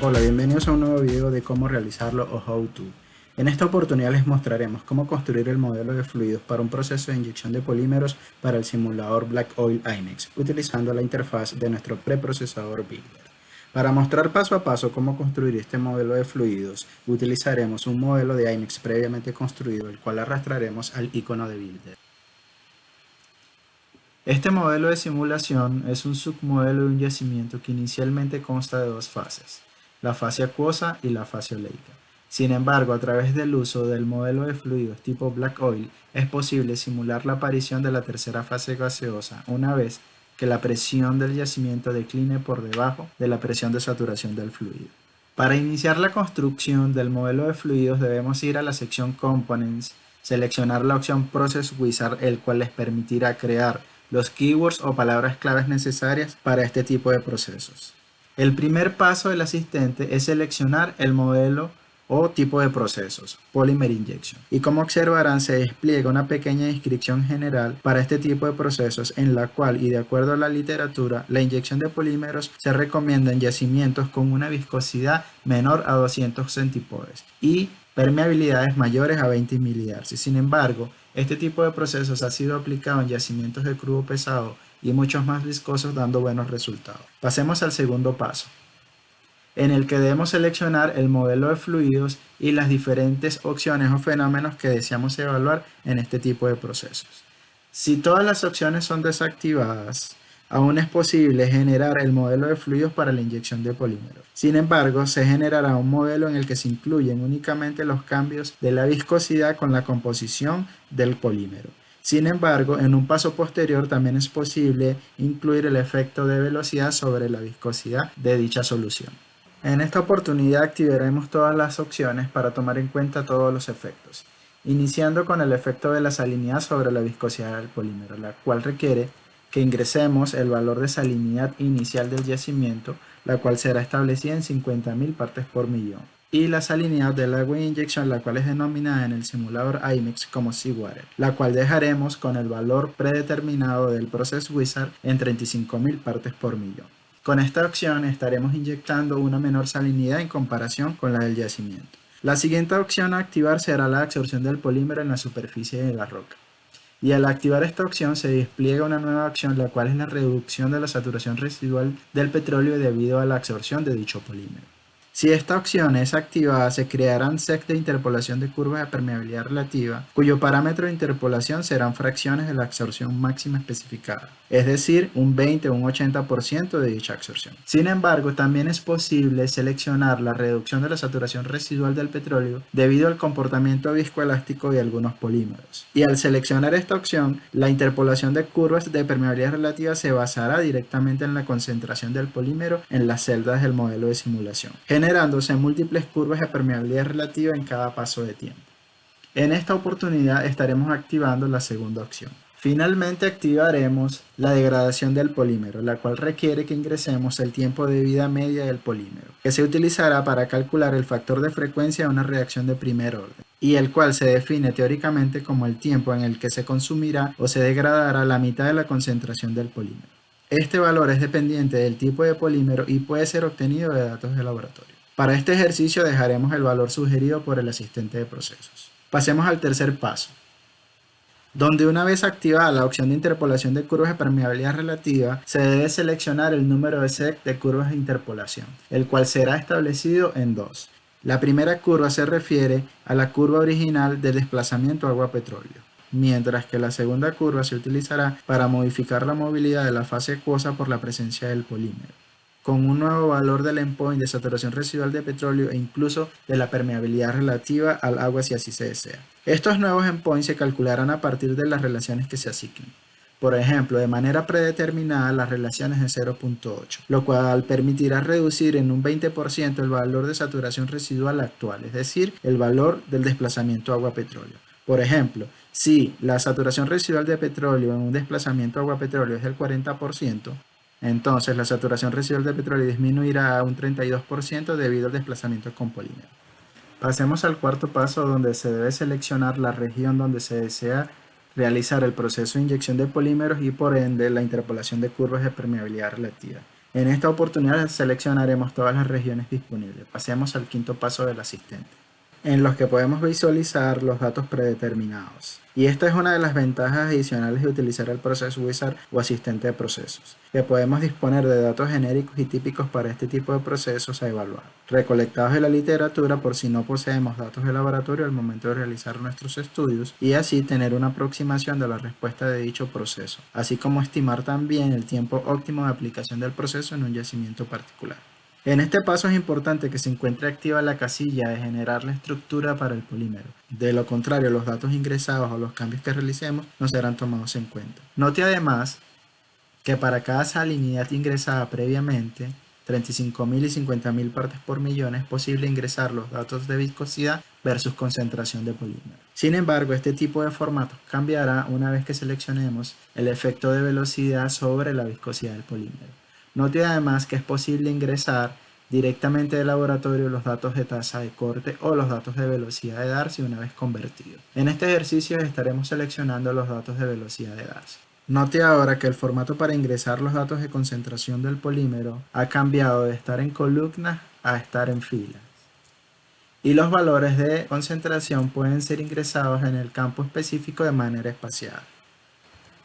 Hola, bienvenidos a un nuevo video de cómo realizarlo o how to. En esta oportunidad les mostraremos cómo construir el modelo de fluidos para un proceso de inyección de polímeros para el simulador Black Oil IMEX, utilizando la interfaz de nuestro preprocesador Builder. Para mostrar paso a paso cómo construir este modelo de fluidos, utilizaremos un modelo de IMEX previamente construido, el cual arrastraremos al icono de Builder. Este modelo de simulación es un submodelo de un yacimiento que inicialmente consta de dos fases, la fase acuosa y la fase oleica. Sin embargo, a través del uso del modelo de fluidos tipo Black Oil, es posible simular la aparición de la tercera fase gaseosa una vez que la presión del yacimiento decline por debajo de la presión de saturación del fluido. Para iniciar la construcción del modelo de fluidos debemos ir a la sección Components, seleccionar la opción Process Wizard, el cual les permitirá crear los keywords o palabras claves necesarias para este tipo de procesos. El primer paso del asistente es seleccionar el modelo o tipo de procesos, Polymer Injection. Y como observarán, se despliega una pequeña descripción general para este tipo de procesos en la cual, y de acuerdo a la literatura, la inyección de polímeros se recomienda en yacimientos con una viscosidad menor a 200 centipodes y permeabilidades mayores a 20 milidarcy. Sin embargo, este tipo de procesos ha sido aplicado en yacimientos de crudo pesado y muchos más viscosos, dando buenos resultados. Pasemos al segundo paso, en el que debemos seleccionar el modelo de fluidos y las diferentes opciones o fenómenos que deseamos evaluar en este tipo de procesos. Si todas las opciones son desactivadas, aún es posible generar el modelo de fluidos para la inyección de polímeros. Sin embargo, se generará un modelo en el que se incluyen únicamente los cambios de la viscosidad con la composición del polímero. Sin embargo, en un paso posterior también es posible incluir el efecto de velocidad sobre la viscosidad de dicha solución. En esta oportunidad activaremos todas las opciones para tomar en cuenta todos los efectos, iniciando con el efecto de la salinidad sobre la viscosidad del polímero, la cual requiere que ingresemos el valor de salinidad inicial del yacimiento, la cual será establecida en 50.000 partes por millón, y la salinidad del agua de inyección, la cual es denominada en el simulador IMEX como Seawater, la cual dejaremos con el valor predeterminado del Process Wizard en 35.000 partes por millón. Con esta opción estaremos inyectando una menor salinidad en comparación con la del yacimiento. La siguiente opción a activar será la absorción del polímero en la superficie de la roca. Y al activar esta opción se despliega una nueva opción, la cual es la reducción de la saturación residual del petróleo debido a la absorción de dicho polímero. Si esta opción es activada, se crearán sets de interpolación de curvas de permeabilidad relativa, cuyo parámetro de interpolación serán fracciones de la absorción máxima especificada, es decir, un 20 o un 80% de dicha absorción. Sin embargo, también es posible seleccionar la reducción de la saturación residual del petróleo debido al comportamiento viscoelástico de algunos polímeros. Y al seleccionar esta opción, la interpolación de curvas de permeabilidad relativa se basará directamente en la concentración del polímero en las celdas del modelo de simulación, generándose múltiples curvas de permeabilidad relativa en cada paso de tiempo. En esta oportunidad estaremos activando la segunda opción. Finalmente activaremos la degradación del polímero, la cual requiere que ingresemos el tiempo de vida media del polímero, que se utilizará para calcular el factor de frecuencia de una reacción de primer orden, y el cual se define teóricamente como el tiempo en el que se consumirá o se degradará la mitad de la concentración del polímero. Este valor es dependiente del tipo de polímero y puede ser obtenido de datos de laboratorio. Para este ejercicio dejaremos el valor sugerido por el asistente de procesos. Pasemos al tercer paso, donde una vez activada la opción de interpolación de curvas de permeabilidad relativa, se debe seleccionar el número de set de curvas de interpolación, el cual será establecido en dos. La primera curva se refiere a la curva original de desplazamiento agua-petróleo, mientras que la segunda curva se utilizará para modificar la movilidad de la fase acuosa por la presencia del polímero, con un nuevo valor del endpoint de saturación residual de petróleo e incluso de la permeabilidad relativa al agua si así se desea. Estos nuevos endpoints se calcularán a partir de las relaciones que se asignen. Por ejemplo, de manera predeterminada las relaciones de 0.8, lo cual permitirá reducir en un 20% el valor de saturación residual actual, es decir, el valor del desplazamiento agua-petróleo. Por ejemplo, si la saturación residual de petróleo en un desplazamiento agua-petróleo es del 40%, entonces la saturación residual de petróleo disminuirá a un 32% debido al desplazamiento con polímero. Pasemos al cuarto paso, donde se debe seleccionar la región donde se desea realizar el proceso de inyección de polímeros y por ende la interpolación de curvas de permeabilidad relativa. En esta oportunidad seleccionaremos todas las regiones disponibles. Pasemos al quinto paso del asistente, en los que podemos visualizar los datos predeterminados. Y esta es una de las ventajas adicionales de utilizar el Process Wizard o asistente de procesos, que podemos disponer de datos genéricos y típicos para este tipo de procesos a evaluar, recolectados de la literatura por si no poseemos datos de laboratorio al momento de realizar nuestros estudios, y así tener una aproximación de la respuesta de dicho proceso, así como estimar también el tiempo óptimo de aplicación del proceso en un yacimiento particular. En este paso es importante que se encuentre activa la casilla de generar la estructura para el polímero. De lo contrario, los datos ingresados o los cambios que realicemos no serán tomados en cuenta. Note además que para cada salinidad ingresada previamente, 35.000 y 50.000 partes por millón, es posible ingresar los datos de viscosidad versus concentración de polímero. Sin embargo, este tipo de formatos cambiará una vez que seleccionemos el efecto de velocidad sobre la viscosidad del polímero. Note además que es posible ingresar directamente del laboratorio los datos de tasa de corte o los datos de velocidad de Darcy una vez convertidos. En este ejercicio estaremos seleccionando los datos de velocidad de Darcy. Note ahora que el formato para ingresar los datos de concentración del polímero ha cambiado de estar en columnas a estar en filas. Y los valores de concentración pueden ser ingresados en el campo específico de manera espaciada.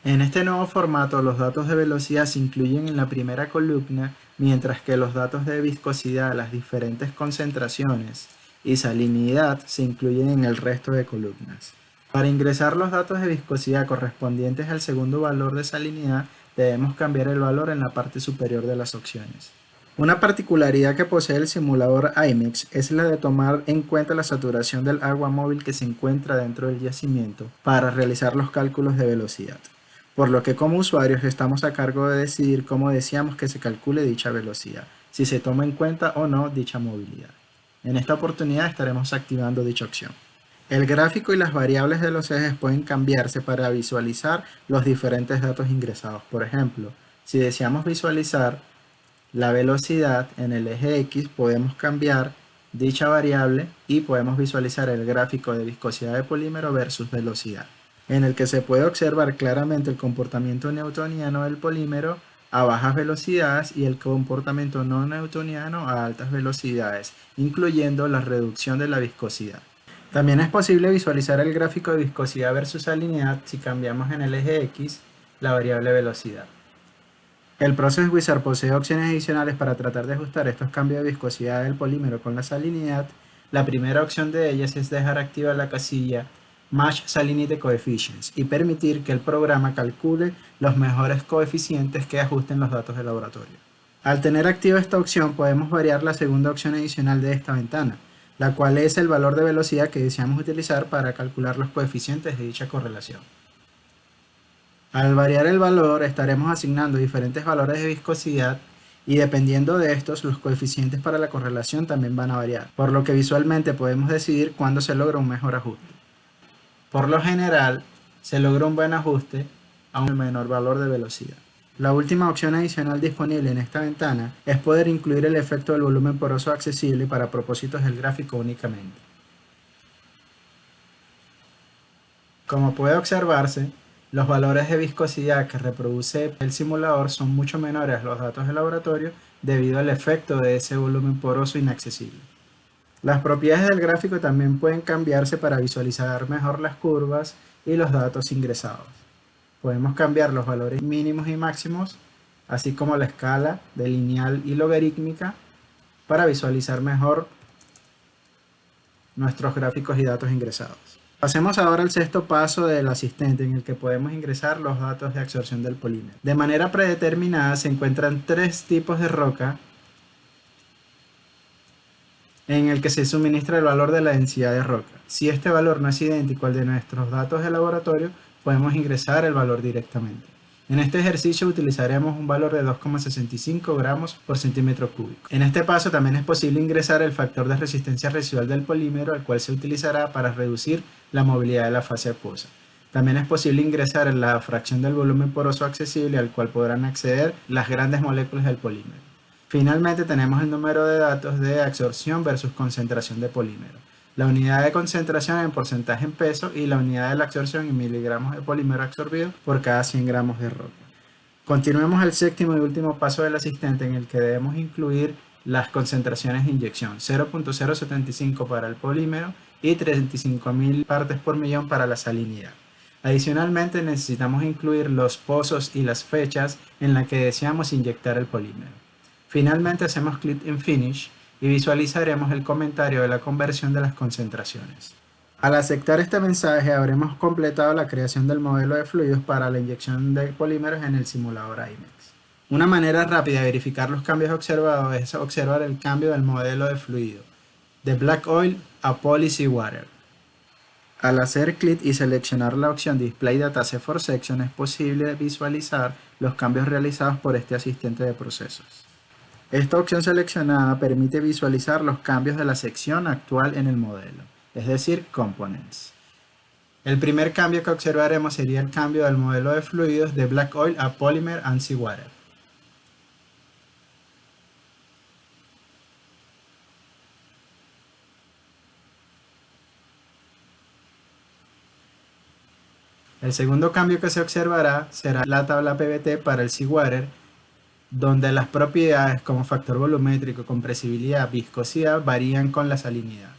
En este nuevo formato, los datos de velocidad se incluyen en la primera columna, mientras que los datos de viscosidad, las diferentes concentraciones y salinidad se incluyen en el resto de columnas. Para ingresar los datos de viscosidad correspondientes al segundo valor de salinidad, debemos cambiar el valor en la parte superior de las opciones. Una particularidad que posee el simulador IMEX es la de tomar en cuenta la saturación del agua móvil que se encuentra dentro del yacimiento para realizar los cálculos de velocidad, por lo que como usuarios estamos a cargo de decidir cómo deseamos que se calcule dicha velocidad, si se toma en cuenta o no dicha movilidad. En esta oportunidad estaremos activando dicha opción. El gráfico y las variables de los ejes pueden cambiarse para visualizar los diferentes datos ingresados. Por ejemplo, si deseamos visualizar la velocidad en el eje X, podemos cambiar dicha variable y podemos visualizar el gráfico de viscosidad de polímero versus velocidad, en el que se puede observar claramente el comportamiento newtoniano del polímero a bajas velocidades y el comportamiento no newtoniano a altas velocidades, incluyendo la reducción de la viscosidad. También es posible visualizar el gráfico de viscosidad versus salinidad si cambiamos en el eje X la variable velocidad. El Process Wizard posee opciones adicionales para tratar de ajustar estos cambios de viscosidad del polímero con la salinidad. La primera opción de ellas es dejar activa la casilla Match Salinity Coefficients y permitir que el programa calcule los mejores coeficientes que ajusten los datos del laboratorio. Al tener activa esta opción, podemos variar la segunda opción adicional de esta ventana, la cual es el valor de velocidad que deseamos utilizar para calcular los coeficientes de dicha correlación. Al variar el valor, estaremos asignando diferentes valores de viscosidad y dependiendo de estos, los coeficientes para la correlación también van a variar, por lo que visualmente podemos decidir cuándo se logra un mejor ajuste. Por lo general, se logra un buen ajuste a un menor valor de velocidad. La última opción adicional disponible en esta ventana es poder incluir el efecto del volumen poroso accesible para propósitos del gráfico únicamente. Como puede observarse, los valores de viscosidad que reproduce el simulador son mucho menores a los datos del laboratorio debido al efecto de ese volumen poroso inaccesible. Las propiedades del gráfico también pueden cambiarse para visualizar mejor las curvas y los datos ingresados. Podemos cambiar los valores mínimos y máximos, así como la escala de lineal y logarítmica para visualizar mejor nuestros gráficos y datos ingresados. Pasemos ahora al sexto paso del asistente, en el que podemos ingresar los datos de absorción del polímero. De manera predeterminada se encuentran tres tipos de roca en el que se suministra el valor de la densidad de roca. Si este valor no es idéntico al de nuestros datos de laboratorio, podemos ingresar el valor directamente. En este ejercicio utilizaremos un valor de 2,65 gramos por centímetro cúbico. En este paso también es posible ingresar el factor de resistencia residual del polímero, el cual se utilizará para reducir la movilidad de la fase acuosa. También es posible ingresar la fracción del volumen poroso accesible, al cual podrán acceder las grandes moléculas del polímero. Finalmente tenemos el número de datos de absorción versus concentración de polímero, la unidad de concentración en porcentaje en peso y la unidad de la absorción en miligramos de polímero absorbido por cada 100 gramos de roca. Continuemos al séptimo y último paso del asistente, en el que debemos incluir las concentraciones de inyección, 0.075 para el polímero y 35.000 partes por millón para la salinidad. Adicionalmente, necesitamos incluir los pozos y las fechas en las que deseamos inyectar el polímero. Finalmente, hacemos clic en Finish y visualizaremos el comentario de la conversión de las concentraciones. Al aceptar este mensaje, habremos completado la creación del modelo de fluidos para la inyección de polímeros en el simulador IMEX. Una manera rápida de verificar los cambios observados es observar el cambio del modelo de fluido, de Black Oil a Poly Seawater. Al hacer clic y seleccionar la opción Display Dataset for Section, es posible visualizar los cambios realizados por este asistente de procesos. Esta opción seleccionada permite visualizar los cambios de la sección actual en el modelo, es decir, Components. El primer cambio que observaremos sería el cambio del modelo de fluidos de Black Oil a Polymer and Seawater. El segundo cambio que se observará será la tabla PVT para el Seawater, donde las propiedades como factor volumétrico, compresibilidad, viscosidad varían con la salinidad.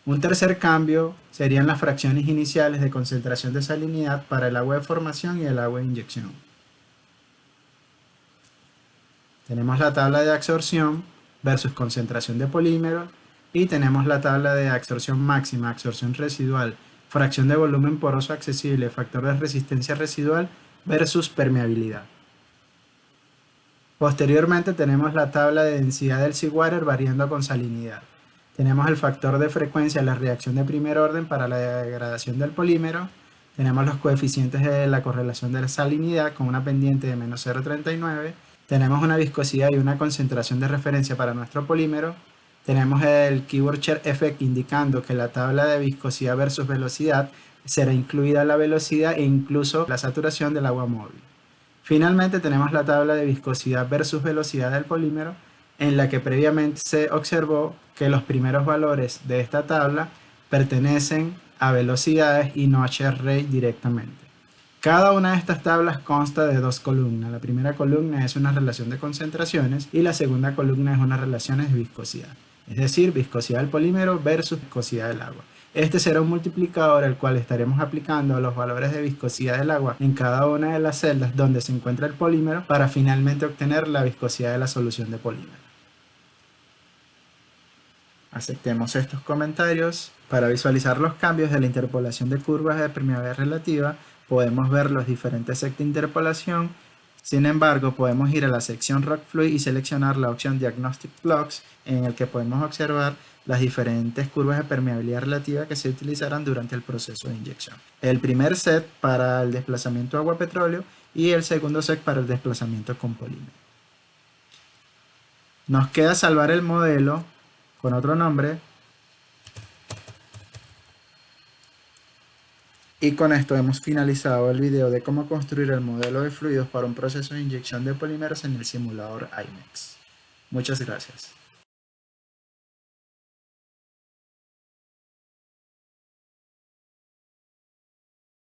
Un tercer cambio serían las fracciones iniciales de concentración de salinidad para el agua de formación y el agua de inyección. Tenemos la tabla de absorción versus concentración de polímeros y tenemos la tabla de absorción máxima, absorción residual, fracción de volumen poroso accesible, factor de resistencia residual versus permeabilidad. Posteriormente tenemos la tabla de densidad del seawater variando con salinidad. Tenemos el factor de frecuencia de la reacción de primer orden para la degradación del polímero. Tenemos los coeficientes de la correlación de la salinidad con una pendiente de menos 0,39. Tenemos una viscosidad y una concentración de referencia para nuestro polímero. Tenemos el Keyword Share Effect indicando que la tabla de viscosidad versus velocidad será incluida la velocidad e incluso la saturación del agua móvil. Finalmente tenemos la tabla de viscosidad versus velocidad del polímero, en la que previamente se observó que los primeros valores de esta tabla pertenecen a velocidades y no a share rate directamente. Cada una de estas tablas consta de dos columnas. La primera columna es una relación de concentraciones y la segunda columna es una relación de viscosidad, es decir, viscosidad del polímero versus viscosidad del agua. Este será un multiplicador al cual estaremos aplicando los valores de viscosidad del agua en cada una de las celdas donde se encuentra el polímero para finalmente obtener la viscosidad de la solución de polímero. Aceptemos estos comentarios. Para visualizar los cambios de la interpolación de curvas de permeabilidad relativa, podemos ver los diferentes sets de interpolación. Sin embargo, podemos ir a la sección Rock Fluid y seleccionar la opción Diagnostic Blocks, en el que podemos observar las diferentes curvas de permeabilidad relativa que se utilizarán durante el proceso de inyección. El primer set para el desplazamiento agua-petróleo y el segundo set para el desplazamiento con polímero. Nos queda salvar el modelo con otro nombre. Y con esto hemos finalizado el video de cómo construir el modelo de fluidos para un proceso de inyección de polímeros en el simulador IMEX. Muchas gracias.